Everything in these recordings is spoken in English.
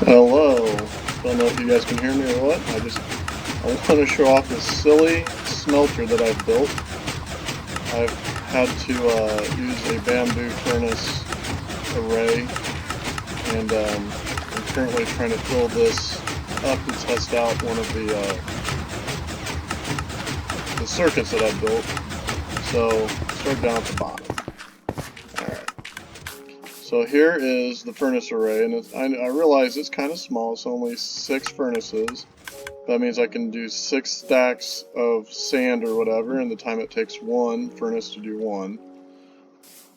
Hello. Don't know if you guys can hear me or what. I want to show off this silly smelter that I've built. I've had to use a bamboo furnace array, and I'm currently trying to fill this up to test out one of the circuits that I've built. So start down at the bottom. So here is the furnace array, and I realize it's kind of small. It's only 6 furnaces. That means I can do 6 stacks of sand or whatever in the time it takes one furnace to do one.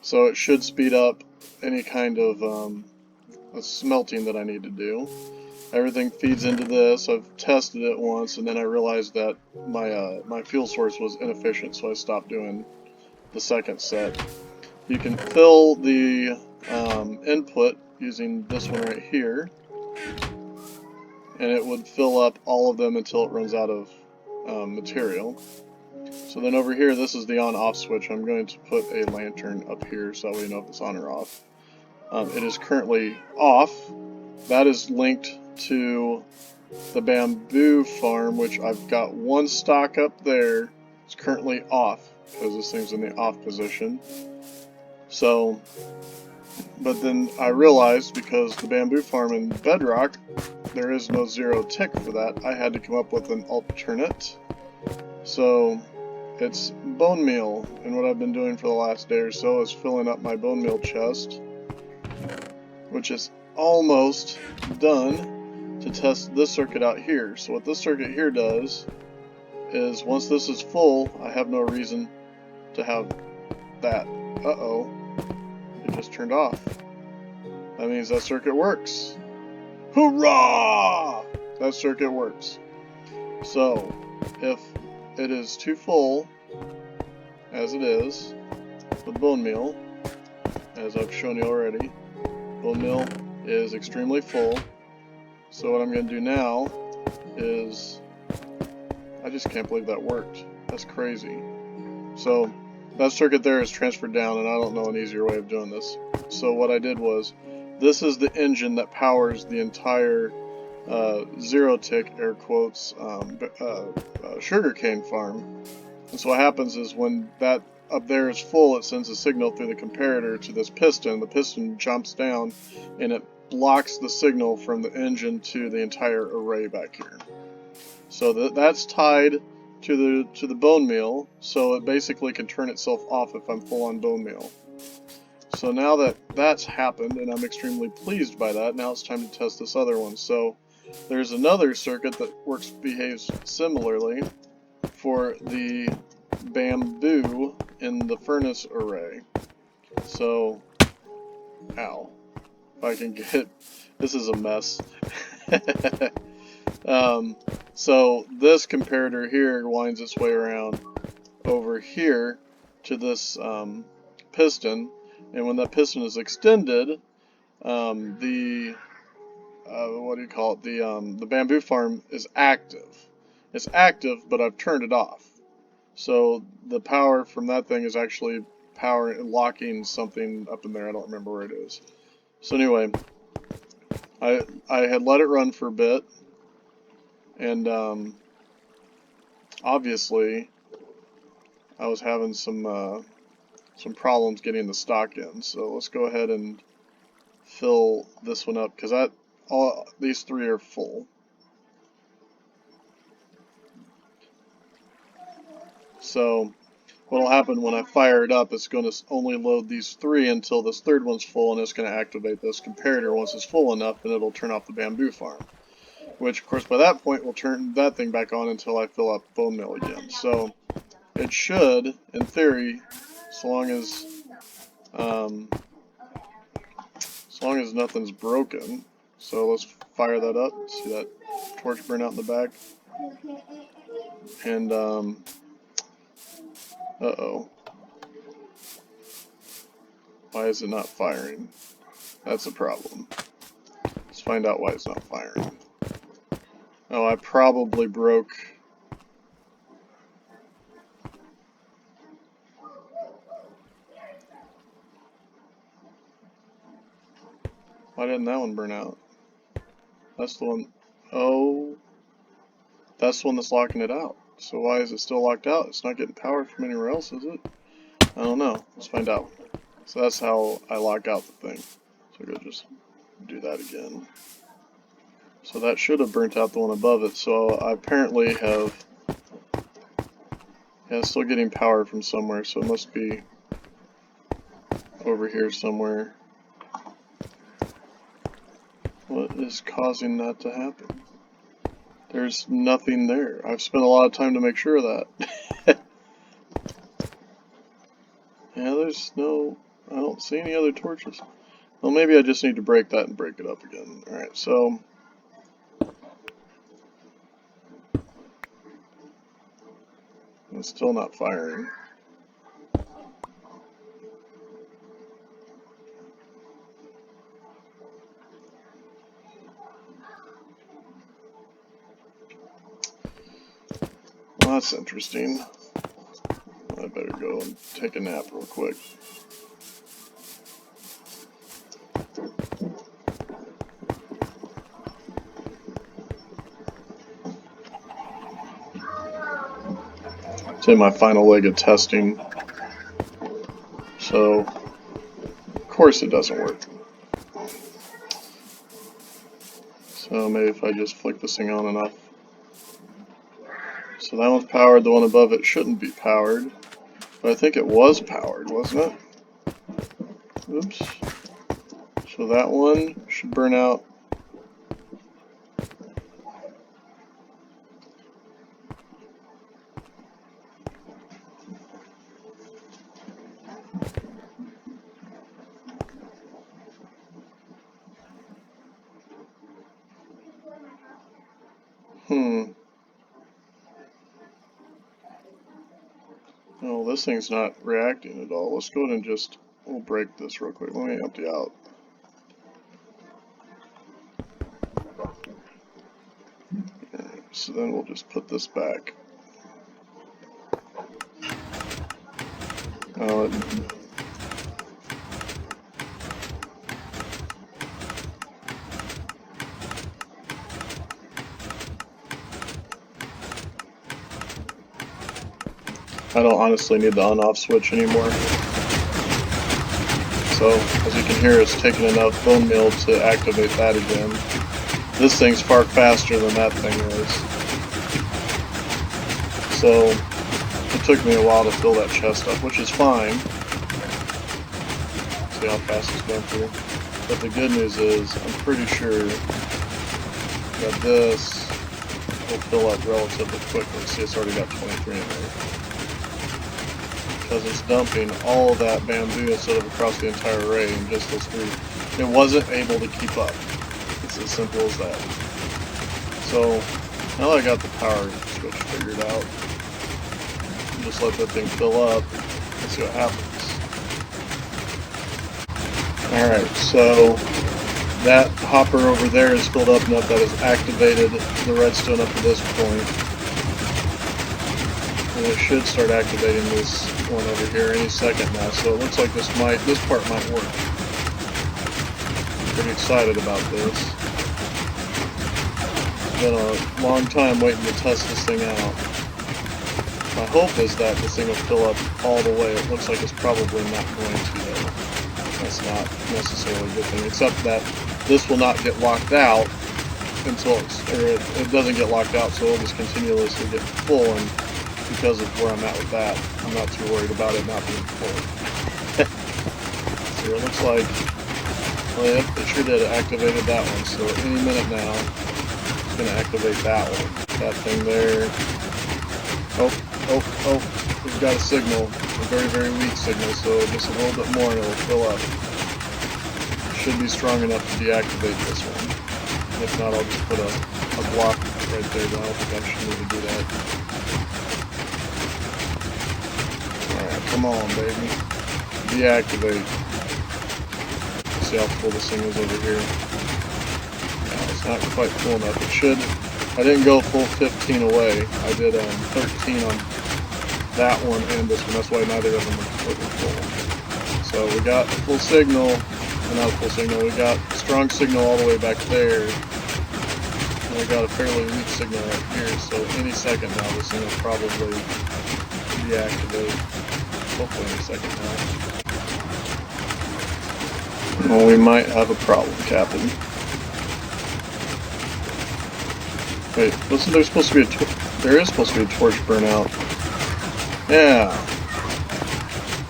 So it should speed up any kind of smelting that I need to do. Everything feeds into this. I've tested it once, and then I realized that my fuel source was inefficient, so I stopped doing the second set. You can fill the input using this one right here, and it would fill up all of them until it runs out of material. So then over here, this is the on-off switch. I'm going to put a lantern up here so that we know if it's on or off. It is currently off. That is linked to the bamboo farm, which I've got one stock up there. It's currently off because this thing's in the off position. So, but then I realized, because the bamboo farm in bedrock, there is no 0 tick for that, I had to come up with an alternate. So it's bone meal, and what I've been doing for the last day or so is filling up my bone meal chest, which is almost done, to test this circuit out here. So what this circuit here does is, once this is full, I have no reason to have that. Uh-oh. It just turned off. That means that circuit works. Hoorah! That circuit works. So, if it is too full, as it is, with bone meal, as I've shown you already, bone meal is extremely full. So what I'm going to do now is, I just can't believe that worked. That's crazy. So, that circuit there is transferred down, and I don't know an easier way of doing this. So what I did was, this is the engine that powers the entire 0 tick, air quotes, sugarcane farm. And so what happens is, when that up there is full, it sends a signal through the comparator to this piston. The piston jumps down, and it blocks the signal from the engine to the entire array back here. So that's tied to the bone meal, so it basically can turn itself off if I'm full on bone meal. So now that that's happened, and I'm extremely pleased by that, now it's time to test this other one. So there's another circuit that behaves similarly for the bamboo in the furnace array. So, ow, if I can get, this is a mess. So this comparator here winds its way around over here to this piston, and when that piston is extended, the what do you call it? The bamboo farm is active. It's active, but I've turned it off. So the power from that thing is actually locking something up in there. I don't remember where it is. So anyway, I had let it run for a bit. And obviously, I was having some problems getting the stock in. So let's go ahead and fill this one up, because these 3 are full. So what'll happen when I fire it up, it's going to only load these 3 until this 3rd one's full, and it's going to activate this comparator once it's full enough, and it'll turn off the bamboo farm. Which, of course, by that point will turn that thing back on until I fill up bone meal again. So it should, in theory, so long as nothing's broken. So let's fire that up. See that torch burn out in the back? And uh-oh. Why is it not firing? That's a problem. Let's find out why it's not firing. Oh, I probably broke. Why didn't that one burn out? That's the one. Oh, that's the one that's locking it out. So why is it still locked out? It's not getting power from anywhere else, is it? I don't know. Let's find out. So that's how I lock out the thing. So go just do that again. So that should have burnt out the one above it. So I apparently have, yeah, it's still getting power from somewhere. So it must be over here somewhere. What is causing that to happen? There's nothing there. I've spent a lot of time to make sure of that. Yeah, there's no, I don't see any other torches. Well, maybe I just need to break that and break it up again. Alright, so it's still not firing. Well, that's interesting. I better go and take a nap real quick. It's in my final leg of testing. So, of course it doesn't work. So maybe if I just flick this thing on enough. So that one's powered, the one above it shouldn't be powered. But I think it was powered, wasn't it? Oops. So that one should burn out. No, this thing's not reacting at all. Let's go ahead and just, we'll break this real quick. Let me empty out. Alright, so then we'll just put this back. I don't honestly need the on-off switch anymore. So, as you can hear, it's taken enough bone meal to activate that again. This thing's far faster than that thing is. So, it took me a while to fill that chest up, which is fine. See how fast it's going through. But the good news is, I'm pretty sure that this will fill up relatively quickly. See, it's already got 23 in there. Because it's dumping all of that bamboo instead of across the entire array in just those three. It wasn't able to keep up. It's as simple as that. So, now that I got the power switch figured out, just let that thing fill up and see what happens. Alright, so that hopper over there is filled up enough that has activated the redstone up to this point. And it should start activating this one over here any second now, so it looks like this part might work. I'm pretty excited about this. It's been a long time waiting to test this thing out. My hope is that this thing will fill up all the way. It looks like it's probably not going to though. That's not necessarily a good thing, except that this will not get locked out until it doesn't get locked out, so it'll just continuously get full, and because of where I'm at with that, I'm not too worried about it not being full. So it looks like, well, yep, it sure did activated that one, so any minute now, it's going to activate that one. That thing there. Oh, we've got a signal, a very, very weak signal, so just a little bit more and it'll fill up. It should be strong enough to deactivate this one. If not, I'll just put a block right there, but I don't think I should need to do that. Alright, come on, baby. Deactivate. Let's see how full this thing is over here. No, it's not quite full enough. It should. I didn't go full 15 away. I did 13 on that one and this one. That's why neither of them are completely full. So we got full signal. Not a full signal. We got strong signal all the way back there. I got a fairly weak signal right here, so any second now this thing will probably deactivate. Hopefully any second now. Well, we might have a problem, Captain. Wait, wasn't there supposed to be a there is supposed to be a torch burnout. Yeah.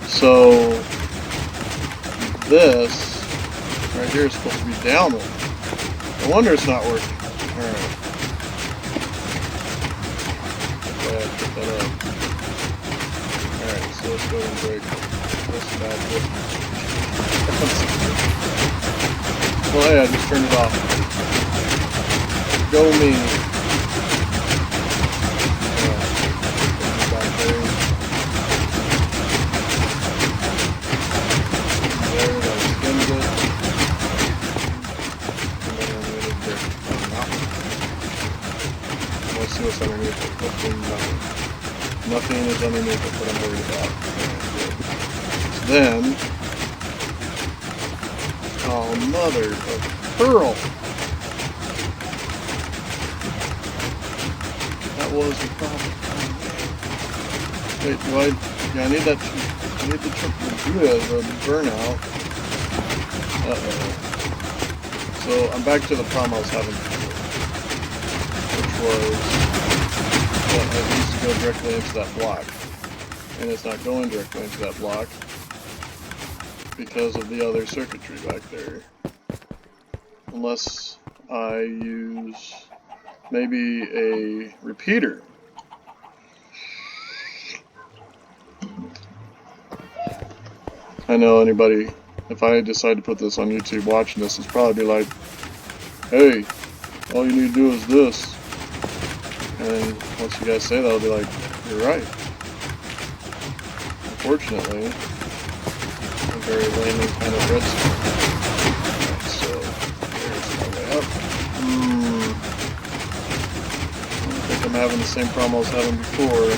So this right here is supposed to be downward. No wonder it's not working. Alright. Yeah, pick that up. Alright, so let's go and break this bad boy. Well, hey, I just turned it off. Go me. Back there. There, that skimmed it. And then I'm going to break it out. Let's see what's underneath it. Hopefully nothing. Nothing is underneath it that I'm worried about. So then, oh, mother of pearl! That was the problem. Wait, do I? Yeah, I need that. I need the burnout. Uh-oh. So I'm back to the problem I was having before, which was that I used to go directly into that block, and it's not going directly into that block because of the other circuitry back there. Unless I use maybe a repeater. I know anybody, if I decide to put this on YouTube watching this, is probably be like, hey, all you need to do is this. And once you guys say that, I'll be like, you're right. Unfortunately, I'm very lame and kind of redstone. So, there's my way up. I think I'm having the same problem I was having before.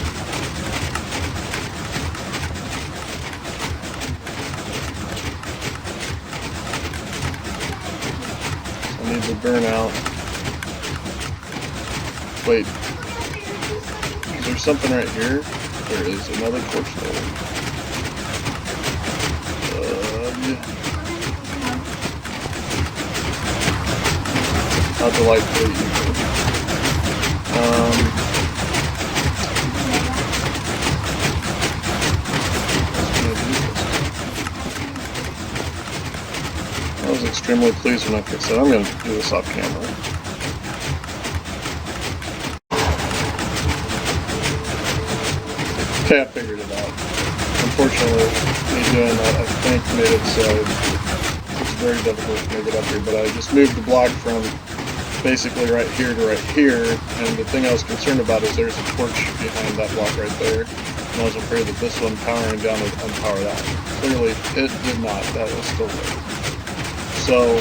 I need the burnout. Wait. Is there something right here? There is another torch there. Yeah. How delightfully evil. I was extremely pleased when I fixed it. I'm going to do this off camera. Okay, I figured it out. Unfortunately, me doing that, I think, made it so it's very difficult to make it up here, but I just moved the block from basically right here to right here, and the thing I was concerned about is there's a torch behind that block right there, and I was afraid that this one powering down would unpower that one. Clearly, it did not. That was still there. So,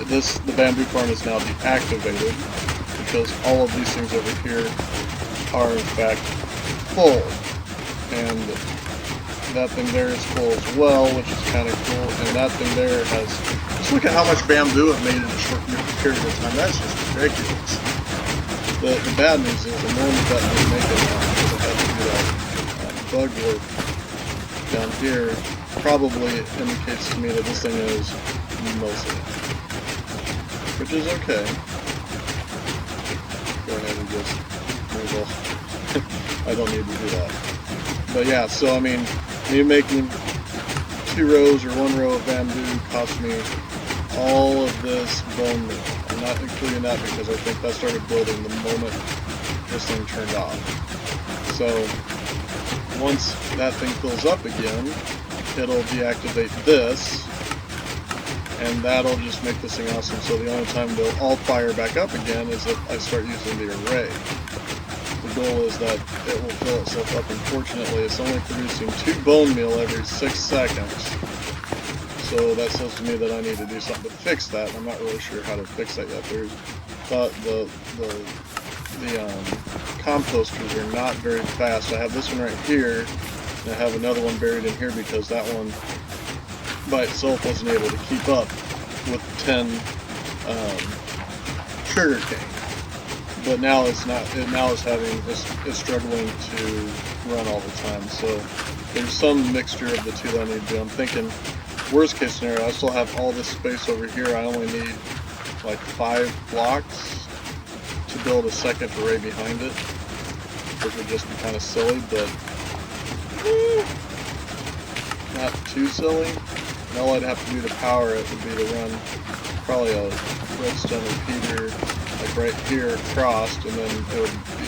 the bamboo farm is now deactivated, because all of these things over here are in fact full, and that thing there is full as well, which is kind of cool, and that thing there has, just look at how much bamboo it made in a short period of time. That's just ridiculous. The bad news is the moment that we make it now, because I had to do that bug work down here, probably indicates to me that this thing is mostly, which is okay. Go ahead and just move off. I don't need to do that. But yeah, so I mean, me making 2 rows or 1 row of bamboo cost me all of this bone meal. I'm not including that because I think that started building the moment this thing turned off. So once that thing fills up again, it'll deactivate this, and that'll just make this thing awesome. So the only time they'll all fire back up again is if I start using the array. The goal is that it will fill itself up. Unfortunately, it's only producing 2 bone meal every 6 seconds. So that says to me that I need to do something to fix that. I'm not really sure how to fix that yet. The composters are not very fast. I have this one right here, and I have another one buried in here because that one by itself wasn't able to keep up with 10 sugar cane. But now it's not. Now it's struggling to run all the time. So there's some mixture of the two that I need to do. I'm thinking, worst case scenario, I still have all this space over here. I only need like 5 blocks to build a second array behind it, which would just be kind of silly, but not too silly. And all I'd have to do to power it would be to run probably a redstone repeater like right here crossed, and then it would be,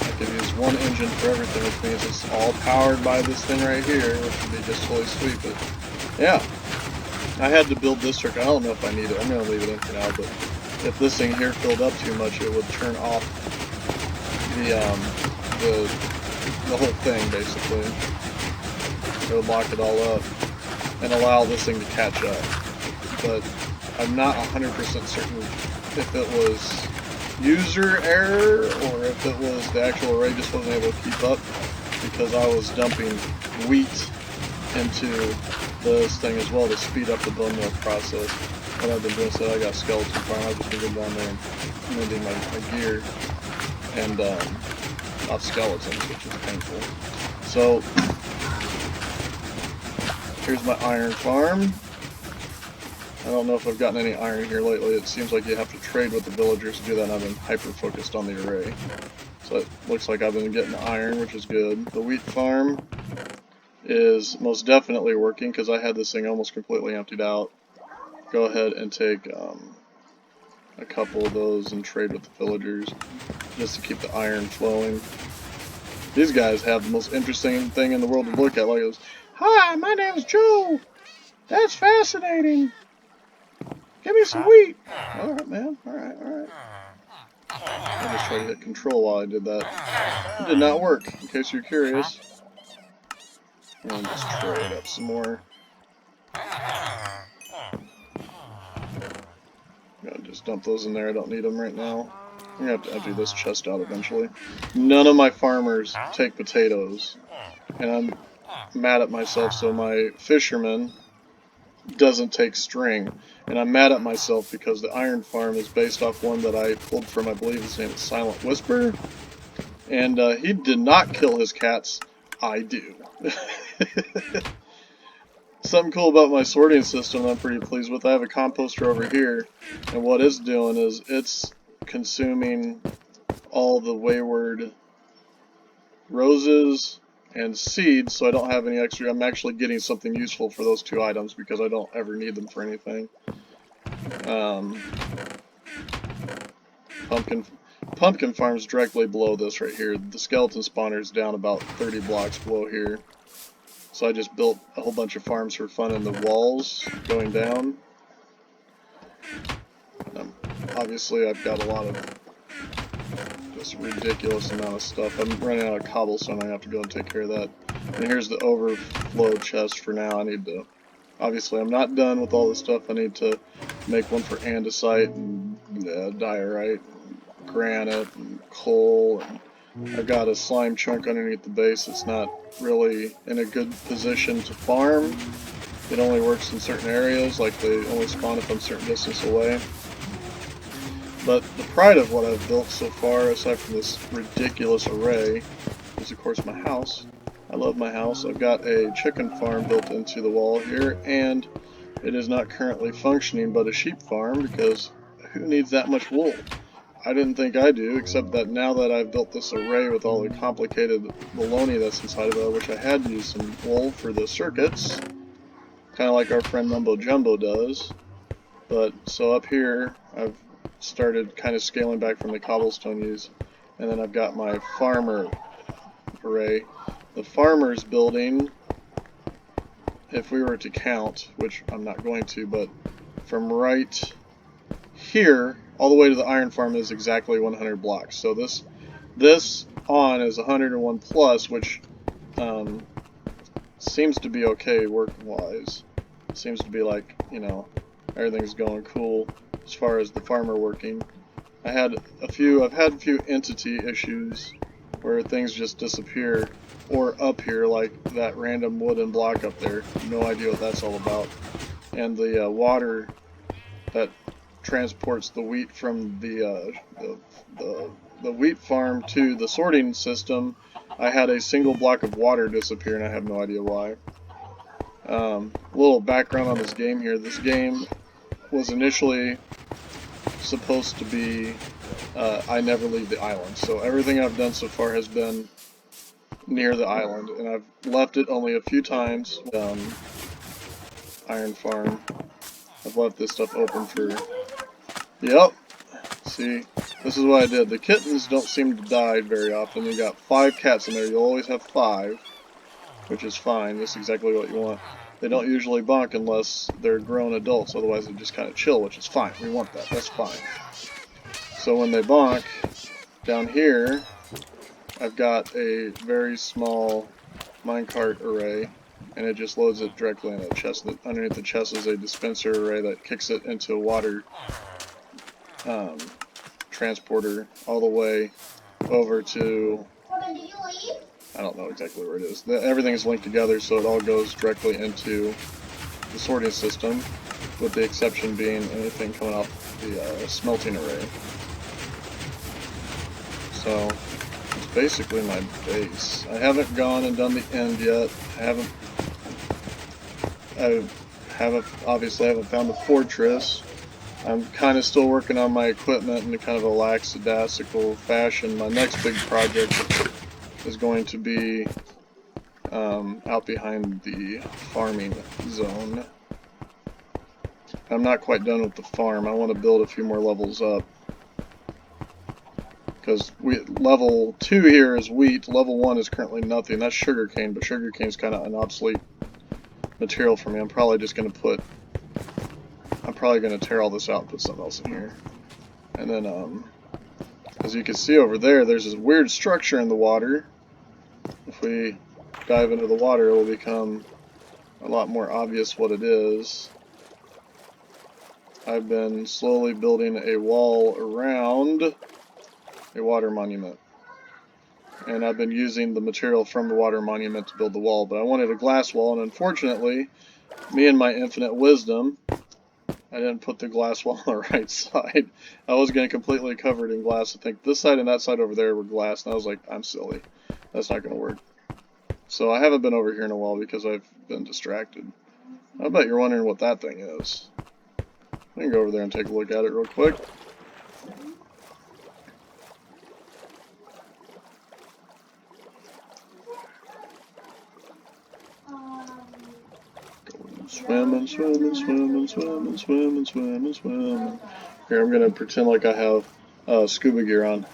I could use one engine for everything, which means it's all powered by this thing right here, which would be just totally sweet. But yeah, I had to build this circuit. I don't know if I need it. I'm going to leave it in for now, but if this thing here filled up too much, it would turn off the whole thing, basically. It would lock it all up and allow this thing to catch up. But I'm not 100% certain if it was user error or if it was the actual array just wasn't able to keep up, because I was dumping wheat into this thing as well to speed up the bone meal process. What I've been doing, so I got skeleton farm. I've just been going down there and mending my gear and off skeletons, which is painful. So here's my iron farm. I don't know if I've gotten any iron here lately. It seems like you have to trade with the villagers to do that, and I've been hyper-focused on the array. So it looks like I've been getting iron, which is good. The wheat farm is most definitely working, because I had this thing almost completely emptied out. Go ahead and take a couple of those and trade with the villagers, just to keep the iron flowing. These guys have the most interesting thing in the world to look at. Like, it was, "Hi, my name's Joe. That's fascinating. Give me some wheat." Alright, man. Alright. I just tried to hit control while I did that. It did not work, in case you're curious. And just trade up some more. Gotta just dump those in there. I don't need them right now. I'm gonna have to empty this chest out eventually. None of my farmers take potatoes. And I'm mad at myself, so my fisherman doesn't take string. And I'm mad at myself because the iron farm is based off one that I pulled from, I believe his name is Silent Whisper. And he did not kill his cats. I do. Something cool about my sorting system I'm pretty pleased with. I have a composter over here, and what it's doing is it's consuming all the wayward roses and seeds, so I don't have any extra. I'm actually getting something useful for those 2 items because I don't ever need them for anything. Pumpkin farm's directly below this right here. The skeleton spawner's down about 30 blocks below here. So I just built a whole bunch of farms for fun in the walls going down. Obviously I've got a lot of just ridiculous amount of stuff. I'm running out of cobblestone. I have to go and take care of that. And here's the overflow chest for now. I need to, obviously I'm not done with all this stuff. I need to make one for andesite and diorite, and granite, and coal, and I've got a slime chunk underneath the base that's not really in a good position to farm. It only works in certain areas, like they only spawn if I'm a certain distance away. But the pride of what I've built so far, aside from this ridiculous array, is of course my house. I love my house. I've got a chicken farm built into the wall here, and it is not currently functioning but a sheep farm, because who needs that much wool? I didn't think I do, except that now that I've built this array with all the complicated baloney that's inside of it, I wish I had to use some wool for the circuits, kind of like our friend Mumbo Jumbo does. But, so up here, I've started kind of scaling back from the cobblestone use, and then I've got my farmer array. The farmer's building, if we were to count, which I'm not going to, but from right here all the way to the iron farm is exactly 100 blocks. So this on is 101 plus, which seems to be okay work-wise. Seems to be like, you know, everything's going cool as far as the farmer working. I've had a few entity issues where things just disappear, or up here, like that random wooden block up there. No idea what that's all about. And the water that transports the wheat from the wheat farm to the sorting system, I had a single block of water disappear, and I have no idea why. A little background on this game here. This game was initially supposed to be I never leave the island. So everything I've done so far has been near the island, and I've left it only a few times. Iron farm. I've left this stuff open for... Yep. See, this is what I did. The kittens don't seem to die very often. You got 5 cats in there. You'll always have 5, which is fine. That's exactly what you want. They don't usually bonk unless they're grown adults. Otherwise, they just kind of chill, which is fine. We want that. That's fine. So when they bonk, down here, I've got a very small minecart array, and it just loads it directly in the chest. Underneath the chest is a dispenser array that kicks it into a water transporter all the way over to, I don't know exactly where it is. Everything is linked together, so it all goes directly into the sorting system, with the exception being anything coming off the smelting array. So it's basically my base. I haven't gone and done the end yet. Obviously haven't found the fortress. I'm kind of still working on my equipment in a kind of a lackadaisical fashion. My next big project is going to be out behind the farming zone. I'm not quite done with the farm. I want to build a few more levels up. Because level 2 here is wheat, level 1 is currently nothing. That's sugarcane, but sugarcane is kind of an obsolete material for me. I'm probably going to tear all this out and put something else in here. And then, as you can see over there, there's this weird structure in the water. If we dive into the water, it will become a lot more obvious what it is. I've been slowly building a wall around a water monument. And I've been using the material from the water monument to build the wall, but I wanted a glass wall, and unfortunately, me and my infinite wisdom, I didn't put the glass wall on the right side. I was going to completely cover it in glass. I think this side and that side over there were glass, and I was like, I'm silly. That's not going to work. So I haven't been over here in a while because I've been distracted. I bet you're wondering what that thing is. I can go over there and take a look at it real quick. Swimming, swimming, swimming, swimming, swimming, swimming, swimming. Here, I'm gonna pretend like I have scuba gear on.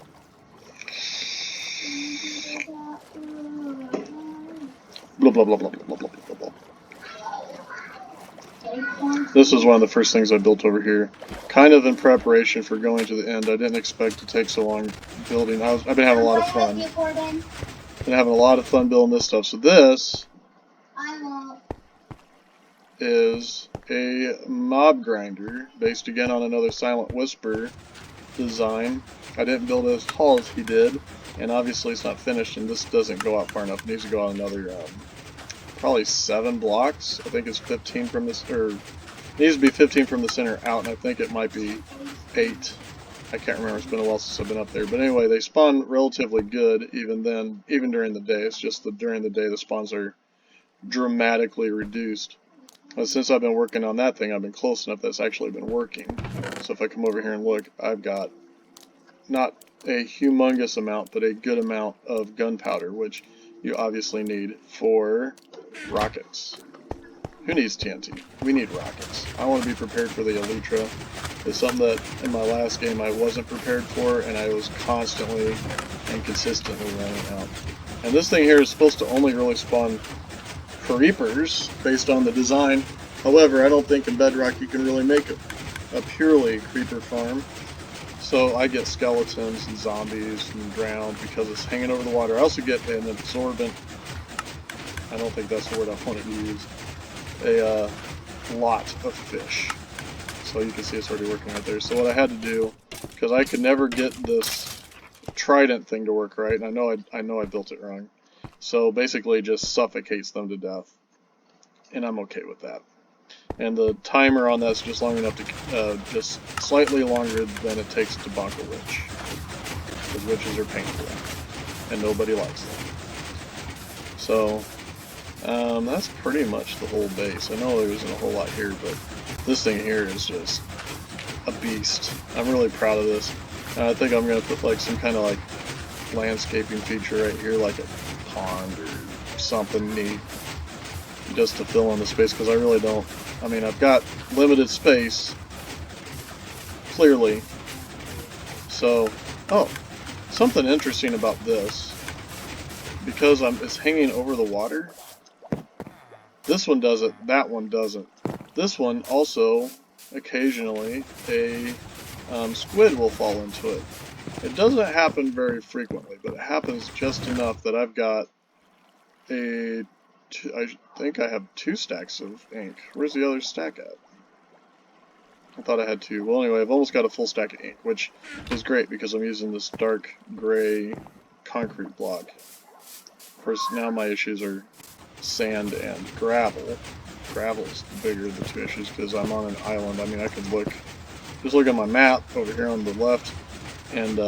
Blah, blah, blah, blah, blah, blah, blah, blah, blah. This was one of the first things I built over here. Kind of in preparation for going to the end. I didn't expect to take so long building. I've been having a lot of fun. Been having a lot of fun building this stuff. So this is a mob grinder based again on another Silent Whisper design. I didn't build it as tall as he did, and obviously it's not finished, and this doesn't go out far enough. It needs to go out another probably 7 blocks. I think it's 15 from this, or it needs to be 15 from the center out, and I think it might be 8. I can't remember. It's been a while since I've been up there. But anyway, they spawn relatively good even during the day. It's just that during the day the spawns are dramatically reduced. But since I've been working on that thing, I've been close enough that's actually been working. So if I come over here and look, I've got not a humongous amount, but a good amount of gunpowder, which you obviously need for rockets. Who needs TNT? We need rockets. I want to be prepared for the Elytra. It's something that in my last game I wasn't prepared for, and I was constantly and consistently running out. And this thing here is supposed to only really spawn creepers based on the design. However, I don't think in Bedrock you can really make a purely creeper farm. So I get skeletons and zombies and drowned because it's hanging over the water. I also get an absorbent, I don't think that's the word I wanted to use, a lot of fish. So you can see it's already working right there. So what I had to do, because I could never get this trident thing to work right, and I know I built it wrong. So basically it just suffocates them to death. And I'm okay with that. And the timer on that's just long enough to, just slightly longer than it takes to bonk a witch. Because witches are painful, and nobody likes them. So, that's pretty much the whole base. I know there isn't a whole lot here, but this thing here is just a beast. I'm really proud of this. And I think I'm going to put like some kind of like landscaping feature right here, like a pond or something neat, just to fill in the space, because I really don't. I mean, I've got limited space, clearly. So, oh, something interesting about this, because it's hanging over the water. This one does it, that one doesn't. This one also, occasionally, a squid will fall into it. It doesn't happen very frequently, but it happens just enough that I've got I think I have 2 stacks of ink. Where's the other stack at? I thought I had 2. Well, anyway, I've almost got a full stack of ink, which is great because I'm using this dark gray concrete block. Of course, now my issues are sand and gravel. Gravel's bigger of the 2 issues because I'm on an island. I mean, I could just look at my map over here on the left, and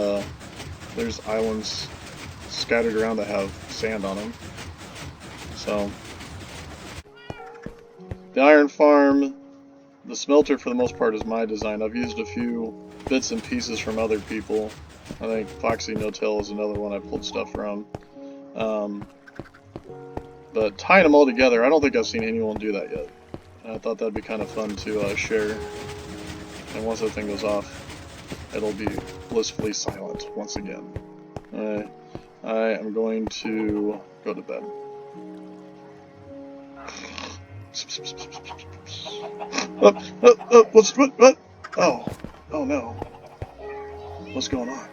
there's islands scattered around that have sand on them. So, the iron farm, the smelter for the most part is my design. I've used a few bits and pieces from other people. I think Foxy No Tail is another one I pulled stuff from. But tying them all together, I don't think I've seen anyone do that yet. I thought that'd be kind of fun to share. And once that thing goes off, it'll be blissfully silent once again. I am going to go to bed. What? Oh no. What's going on?